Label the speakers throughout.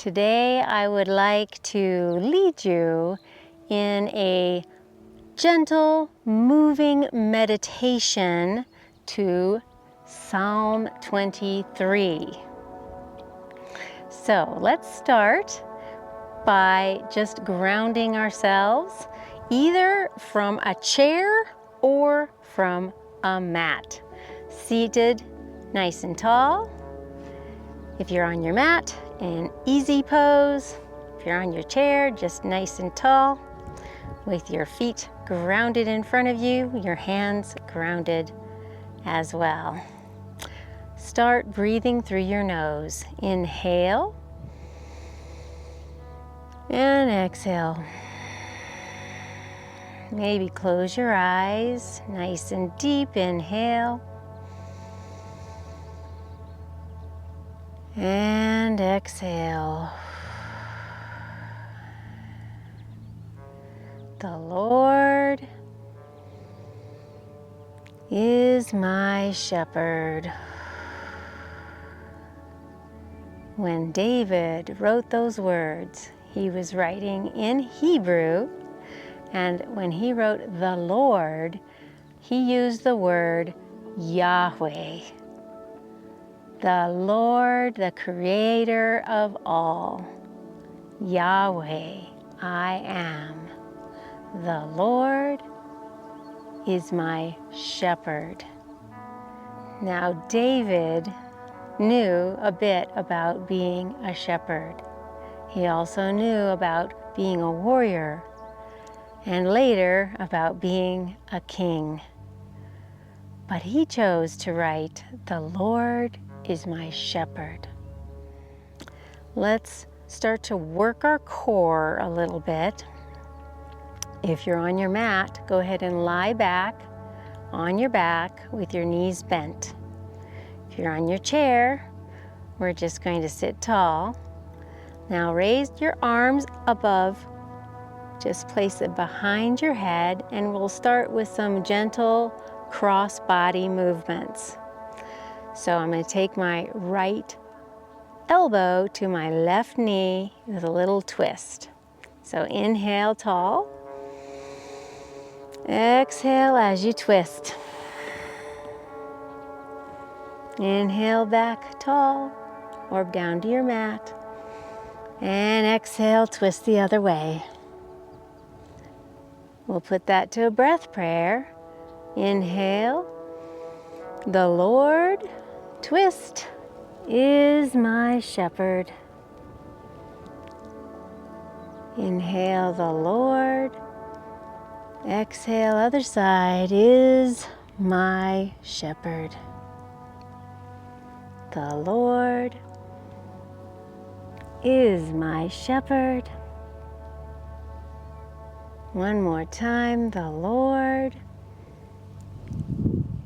Speaker 1: Today I would like to lead you in a gentle, moving meditation to Psalm 23. So let's start by just grounding ourselves, either from a chair or from a mat. Seated nice and tall. If you're on your mat, in easy pose. If you're on your chair, just nice and tall, with your feet grounded in front of you, your hands grounded as well. Start breathing through your nose. Inhale and exhale. Maybe close your eyes, nice and deep. Inhale and exhale. The Lord is my shepherd. When David wrote those words, he was writing in Hebrew, and when he wrote the Lord, he used the word Yahweh. The Lord, the creator of all. Yahweh, I am. The Lord is my shepherd. Now, David knew a bit about being a shepherd. He also knew about being a warrior, and later about being a king. But he chose to write, "The Lord is my shepherd." Let's start to work our core a little bit. If you're on your mat, go ahead and lie back on your back with your knees bent. If you're on your chair, we're just going to sit tall. Now raise your arms above. Just place it behind your head, and we'll start with some gentle cross body movements. So I'm going to take my right elbow to my left knee with a little twist. So inhale tall. Exhale as you twist. Inhale back tall or down to your mat. And exhale, twist the other way. We'll put that to a breath prayer. Inhale. The Lord, twist, is my shepherd. Inhale, the Lord. Exhale, other side, is my shepherd. The Lord is my shepherd. One more time, the Lord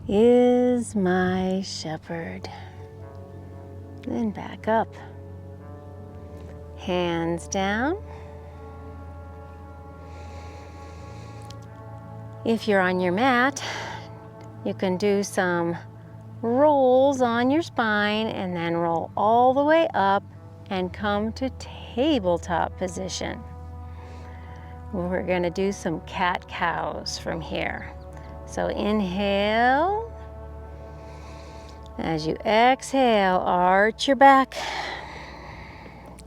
Speaker 1: is my shepherd. Then back up. Hands down. If you're on your mat, you can do some rolls on your spine and then roll all the way up and come to tabletop position. We're going to do some cat-cows from here. So inhale. As you exhale, arch your back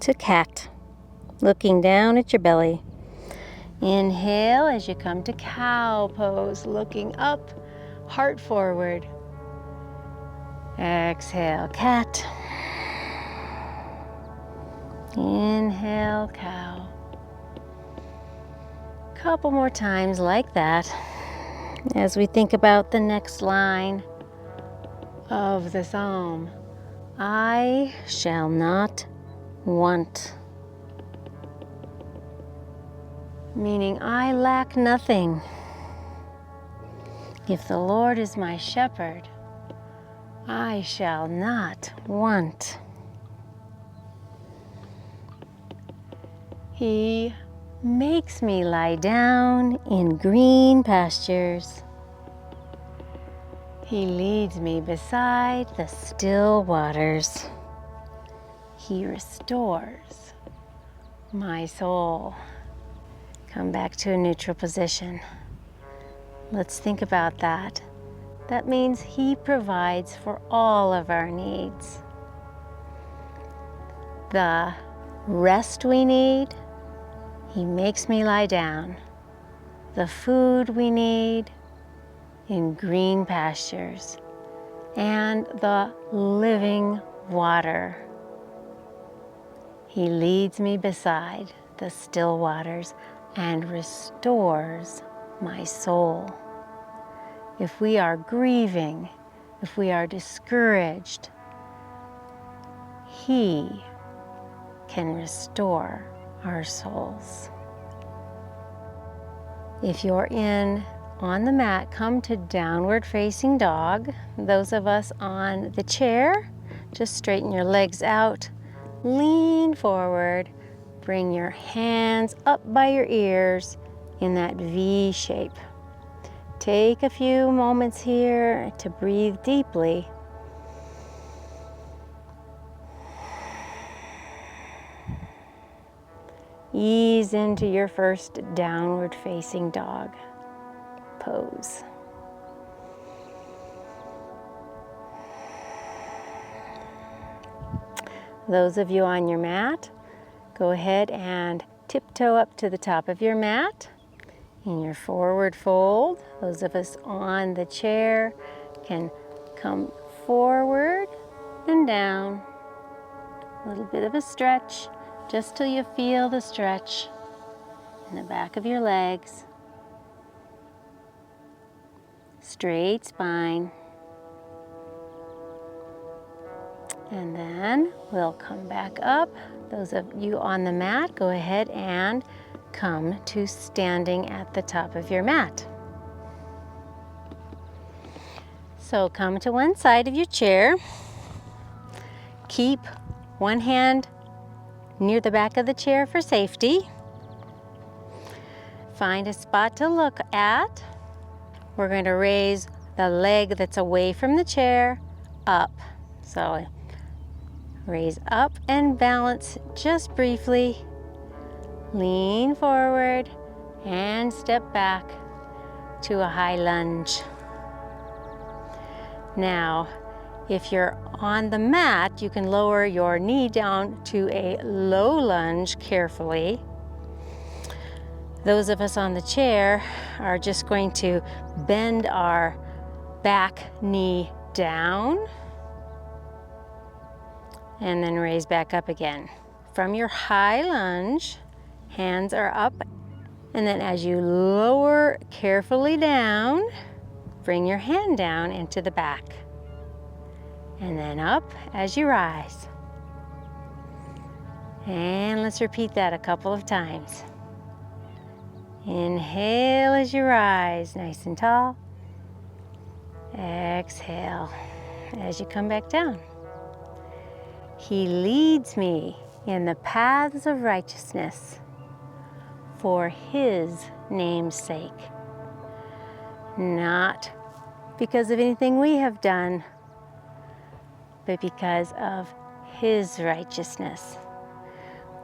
Speaker 1: to cat, looking down at your belly. Inhale as you come to cow pose, looking up, heart forward. Exhale, cat. Inhale, cow. Couple more times like that as we think about the next line of the psalm. I shall not want. Meaning I lack nothing. If the Lord is my shepherd, I shall not want. He makes me lie down in green pastures. He leads me beside the still waters. He restores my soul. Come back to a neutral position. Let's think about that. That means He provides for all of our needs. The rest we need, He makes me lie down. The food we need, in green pastures. And the living water. He leads me beside the still waters and restores my soul. If we are grieving, if we are discouraged, He can restore our souls. If you're on the mat, come to downward facing dog. Those of us on the chair, just straighten your legs out, lean forward, bring your hands up by your ears in that V shape. Take a few moments here to breathe deeply. Ease into your first downward facing dog pose. Those of you on your mat, go ahead and tiptoe up to the top of your mat in your forward fold. Those of us on the chair can come forward and down. A little bit of a stretch, just till you feel the stretch in the back of your legs. Straight spine. And then we'll come back up. Those of you on the mat, go ahead and come to standing at the top of your mat. So come to one side of your chair. Keep one hand near the back of the chair for safety. Find a spot to look at. We're going to raise the leg that's away from the chair up. So raise up and balance just briefly. Lean forward and step back to a high lunge. Now, if you're on the mat, you can lower your knee down to a low lunge carefully. Those of us on the chair are just going to bend our back knee down and then raise back up again. From your high lunge, hands are up, and then as you lower carefully down, bring your hand down into the back. And then up as you rise. And let's repeat that a couple of times. Inhale as you rise, nice and tall. Exhale as you come back down. He leads me in the paths of righteousness for His name's sake. Not because of anything we have done, but because of His righteousness.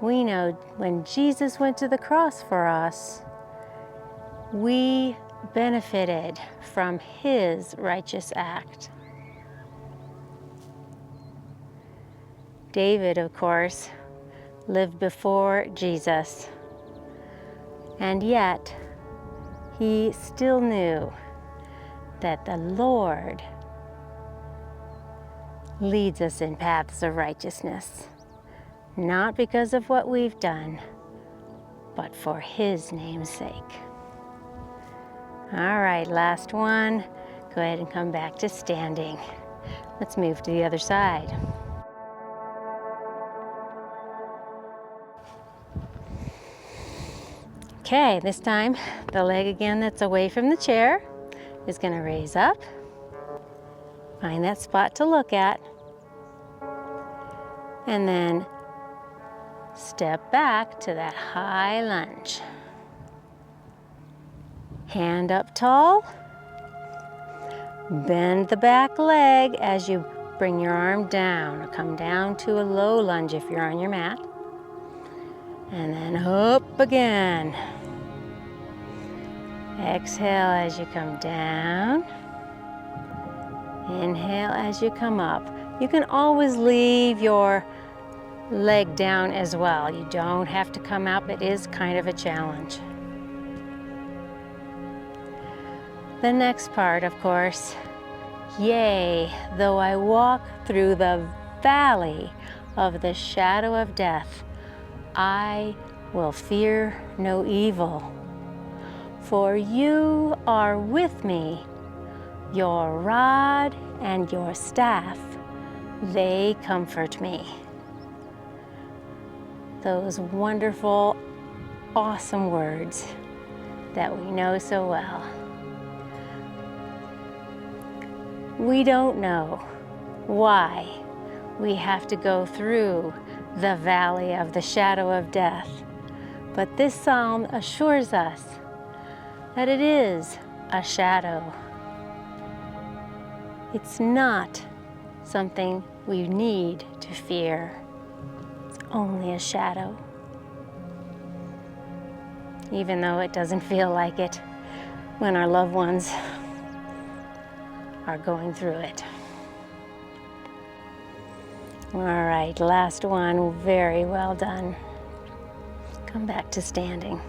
Speaker 1: We know when Jesus went to the cross for us, we benefited from His righteous act. David, of course, lived before Jesus, and yet he still knew that the Lord leads us in paths of righteousness, not because of what we've done, but for His name's sake. All right, last one. Go ahead and come back to standing. Let's move to the other side. Okay, this time the leg again that's away from the chair is going to raise up. Find that spot to look at. And then step back to that high lunge. Hand up tall. Bend the back leg as you bring your arm down. Come down to a low lunge if you're on your mat. And then up again. Exhale as you come down. Inhale as you come up. You can always leave your leg down as well. You don't have to come up. It is kind of a challenge. The next part, of course, yea, though I walk through the valley of the shadow of death, I will fear no evil. For you are with me, your rod and your staff, they comfort me. Those wonderful, awesome words that we know so well. We don't know why we have to go through the valley of the shadow of death, but this psalm assures us that it is a shadow. It's not something we need to fear. It's only a shadow. Even though it doesn't feel like it when our loved ones are going through it. All right, last one, very well done. Come back to standing.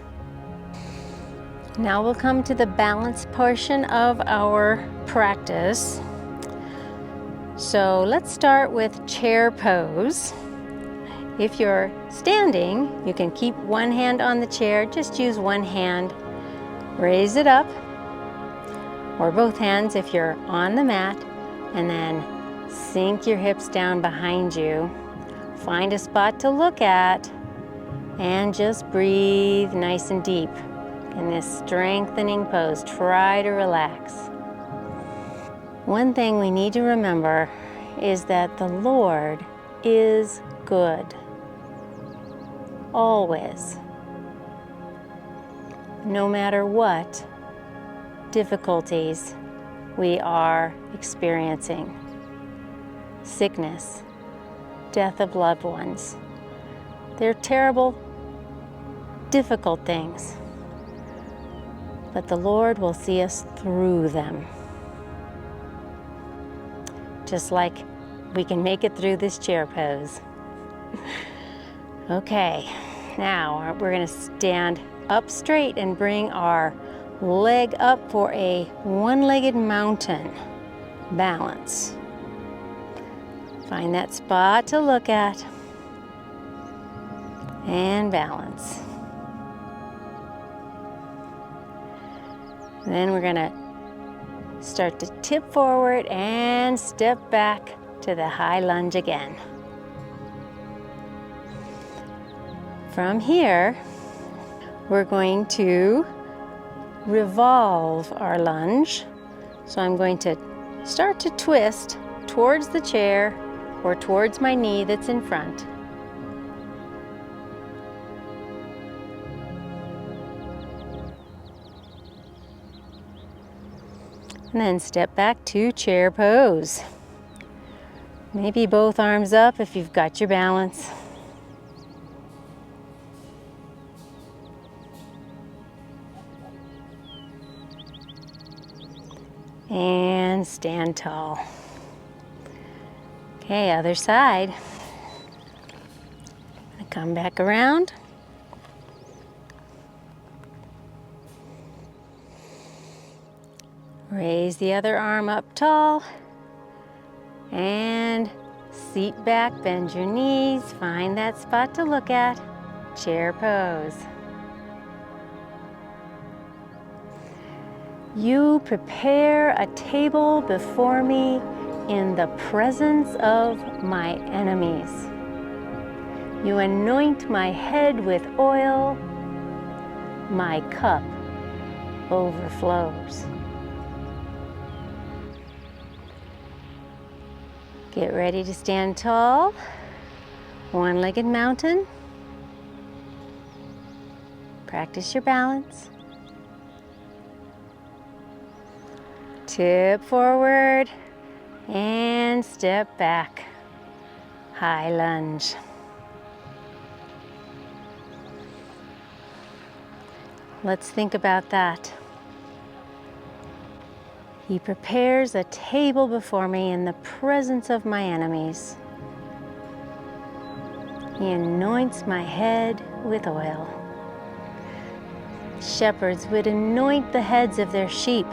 Speaker 1: Now we'll come to the balance portion of our practice. So let's start with chair pose. If you're standing, you can keep one hand on the chair, just use one hand, raise it up, or both hands if you're on the mat, and then sink your hips down behind you. Find a spot to look at, and just breathe nice and deep in this strengthening pose. Try to relax. One thing we need to remember is that the Lord is good. Always. No matter what difficulties we are experiencing. Sickness, death of loved ones. They're terrible, difficult things. But the Lord will see us through them. Just like we can make it through this chair pose. Okay, now we're going to stand up straight and bring our leg up for a one-legged mountain balance. Find that spot to look at and balance. Then we're going to start to tip forward and step back to the high lunge again. From here, we're going to revolve our lunge. So I'm going to start to twist towards the chair or towards my knee that's in front. And then step back to chair pose. Maybe both arms up if you've got your balance. And stand tall. Okay, other side. Come back around. Raise the other arm up tall. And seat back, bend your knees. Find that spot to look at. Chair pose. You prepare a table before me in the presence of my enemies. You anoint my head with oil. My cup overflows. Get ready to stand tall. One-legged mountain. Practice your balance. Tip forward And step back. High lunge. Let's think about that. He prepares a table before me in the presence of my enemies. He anoints my head with oil. Shepherds would anoint the heads of their sheep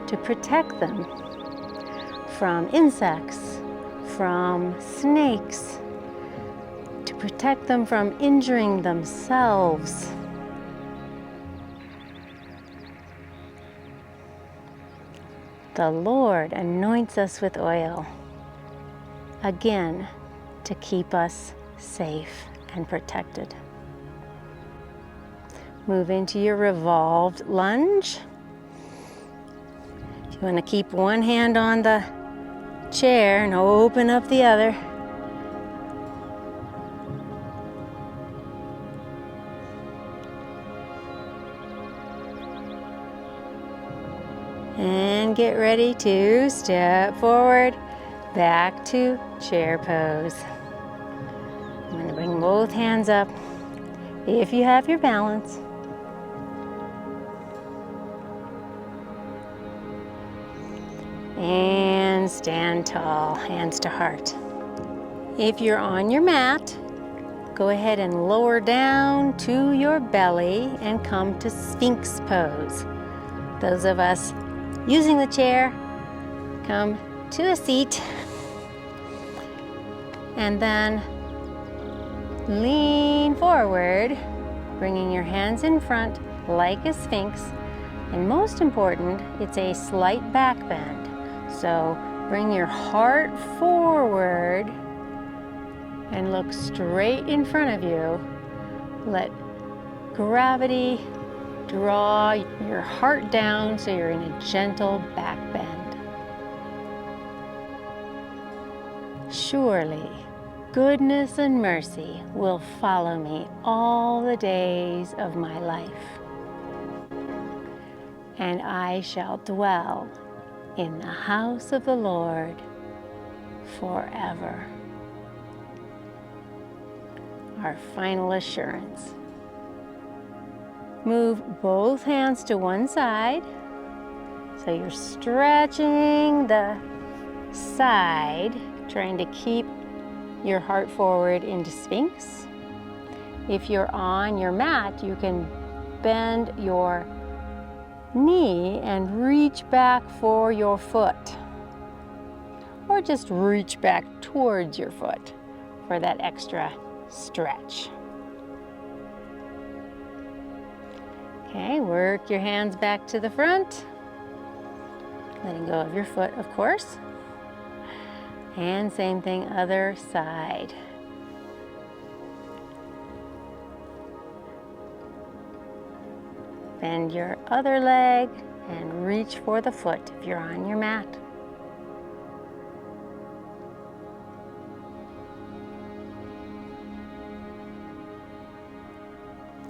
Speaker 1: to protect them from insects, from snakes, to protect them from injuring themselves. The Lord anoints us with oil, again, to keep us safe and protected. Move into your revolved lunge. If you want to keep one hand on the chair and open up the other. And get ready to step forward, back to chair pose. I'm going to bring both hands up if you have your balance. And stand tall, hands to heart. If you're on your mat, go ahead and lower down to your belly and come to Sphinx pose. Those of us using the chair, come to a seat and then lean forward, bringing your hands in front like a Sphinx. And most important, it's a slight back bend. So bring your heart forward and look straight in front of you. Let gravity draw your heart down so you're in a gentle back bend. Surely, goodness and mercy will follow me all the days of my life, and I shall dwell in the house of the Lord forever. Our final assurance. Move both hands to one side, so you're stretching the side, trying to keep your heart forward into Sphinx. If you're on your mat, you can bend your knee and reach back for your foot, or just reach back towards your foot for that extra stretch. Okay, work your hands back to the front, letting go of your foot, of course. And same thing, other side. Bend your other leg and reach for the foot if you're on your mat.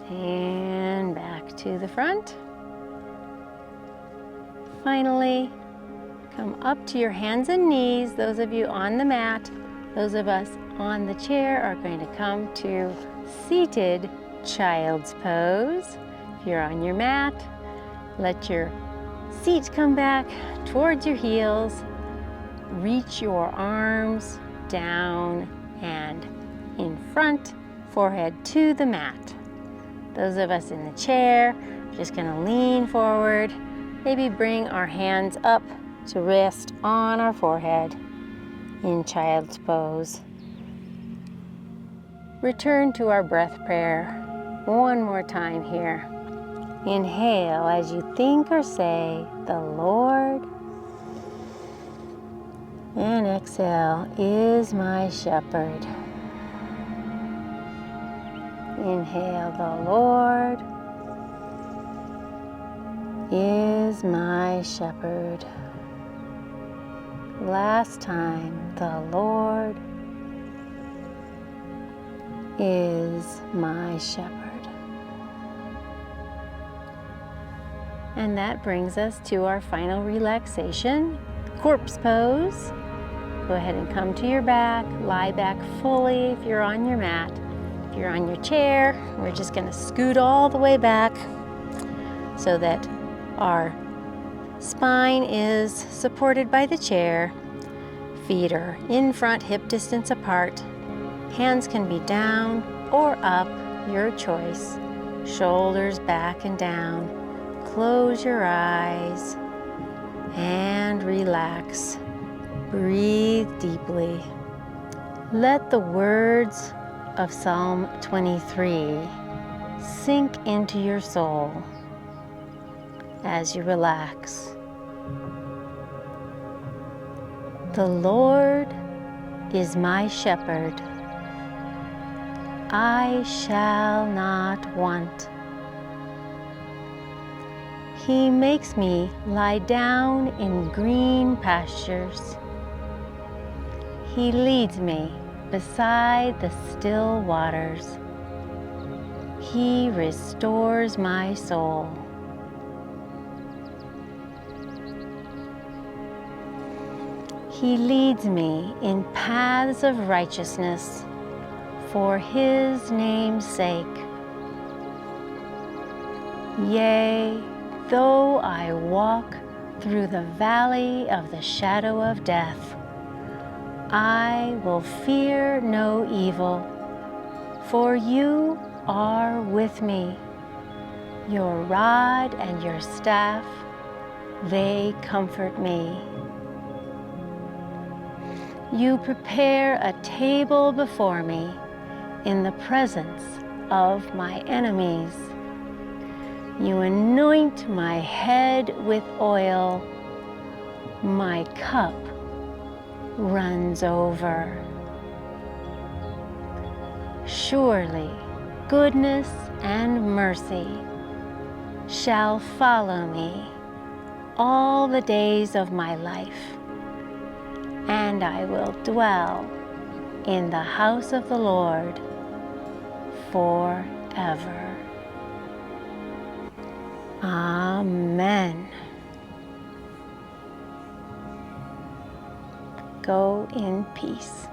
Speaker 1: And back to the front. Finally, come up to your hands and knees. Those of you on the mat, those of us on the chair are going to come to seated child's pose. If you're on your mat, let your seat come back towards your heels. Reach your arms down and in front, forehead to the mat. Those of us in the chair are just going to lean forward, maybe bring our hands up to rest on our forehead in child's pose. Return to our breath prayer one more time here. Inhale as you think or say, the Lord. And exhale, is my shepherd. Inhale, the Lord is my shepherd. Last time, the Lord is my shepherd. And that brings us to our final relaxation, corpse pose. Go ahead and come to your back, lie back fully if you're on your mat. If you're on your chair, we're just going to scoot all the way back so that our spine is supported by the chair. Feet are in front, hip distance apart. Hands can be down or up, your choice. Shoulders back and down. Close your eyes and relax. Breathe deeply. Let the words of Psalm 23 sink into your soul as you relax. The Lord is my shepherd. I shall not want. He makes me lie down in green pastures. He leads me beside the still waters. He restores my soul. He leads me in paths of righteousness for His name's sake. Yea, though I walk through the valley of the shadow of death, I will fear no evil, for you are with me. Your rod and your staff, they comfort me. You prepare a table before me in the presence of my enemies. You anoint my head with oil. My cup runs over. Surely goodness and mercy shall follow me all the days of my life, and I will dwell in the house of the Lord forever. Amen. Go in peace.